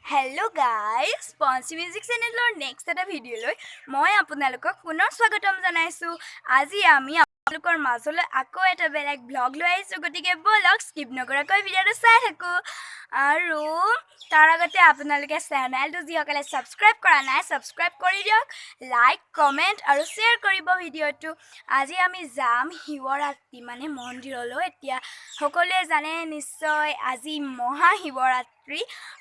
Hello guys, Ponchi Music Channel next eta video loi moi apunalokok punor swagatom janaisu. Aji ami apnalokor majole ako eta beleg vlog loi aisu gotike bolok skip nokorakoi video to sai thaku aru tar agote apnaloke channel to jihokale subscribe kora nai subscribe kori diok like comment aru share koribo video to aji ami jam hiworati mane mondirolo etia hokole jane nishoy aji moha hiworati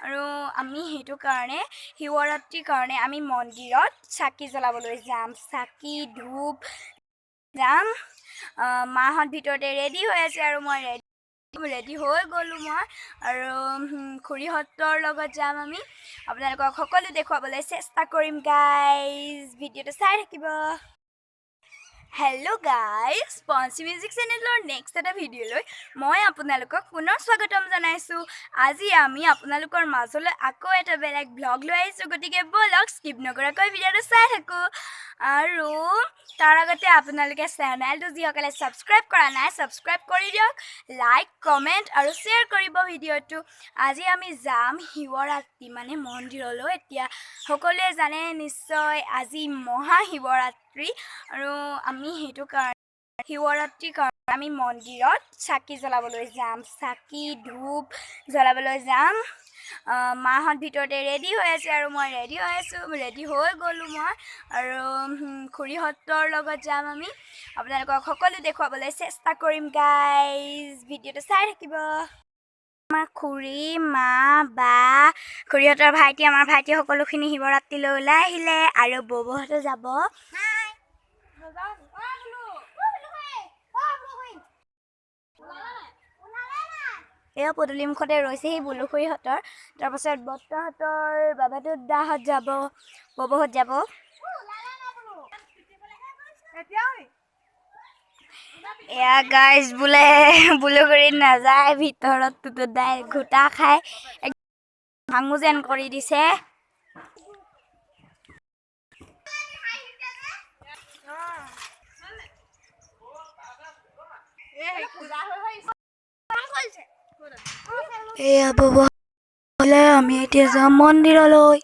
আৰু আমি হেতু কাৰণে শিৱৰাত্ৰিৰ কাৰণে আমি মন্দিৰত চাকি জ্বলাবলৈ যাম চাকি ধূপ যাম মাহত ভিতৰতে ৰেডি হৈ আছে আৰু মই ৰেডি হৈ গ'লো মই আৰু খুৰীহঁতৰ লগত যাম আমি আপোনালোকক সকলো দেখুৱাবলৈ চেষ্টা কৰিম গাইজ ভিডিঅ'টো চাই থাকিব Hello guys, Ponchi Music Channel next eta video loi moi apunalokok punor swagatom janaisu. Aji ami apnalokor majole ako eta beleg vlog loi aisu gotike bolok skip nokorakoi video to sai thaku aru tar agote apnaloke channel to jihokale subscribe kora nai subscribe kori diok like comment aru share koribo video to aji ami jam hiworati mane mondirolo etia hokole jane nishoy aji moha hiworati আৰু আমি হেতু কাৰণে শিৱৰাত্ৰিৰ কাৰণে আমি মন্দিৰত চাকি জ্বলাবলৈ যাম চাকি ধূপ জ্বলাবলৈ যাম মাহত ভিতৰতে ৰেডি হৈ আছে আৰু মই ৰেডি হৈ গ'লো মই আৰু খুৰীহঁতৰ লগত যাম আমি আপোনালোকক সকলো দেখুৱাবলৈ চেষ্টা কৰিম গাইজ ভিডিঅ'টো চাই থাকিব আমাৰ খুৰী মা বা খুৰীহঁতৰ ভাইটি আমাৰ ভাইটি সকলোখিনি শিৱৰাত্ৰিলৈ ওলাই আহিলে আৰু ববহঁতে যাব এয়া পদূলি মুখতে ৰৈছে সেই বুলুখুৰীহঁতৰ তাৰপাছত বৰ্তাহঁতৰ বাবাটো দাহঁত যাব ববহঁত যাব এয়া গাইজ বোলে বুলুখুৰীত নাযায় ভিতৰত তুতুদাই ঘোটা খাই ভাঙো যেন কৰি দিছে এয়া ববো হলে আমি এতিয়া যাম মন্দিৰলৈ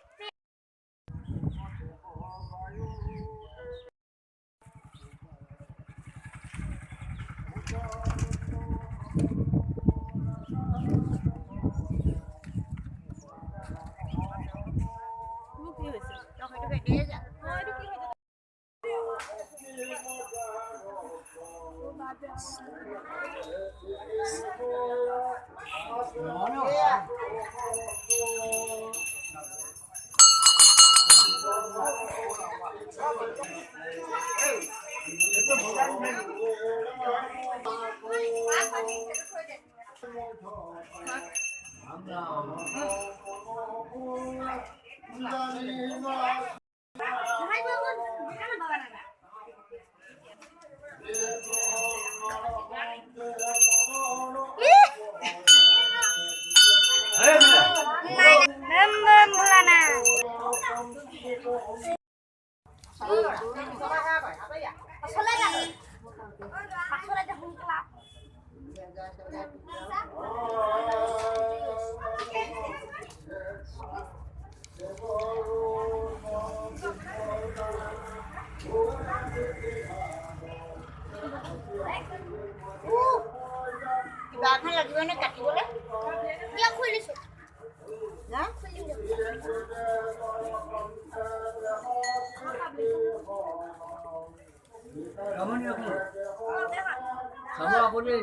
Baghan lagibo na katibole ya khulisu na khulisu kamu ni aku sama aku ni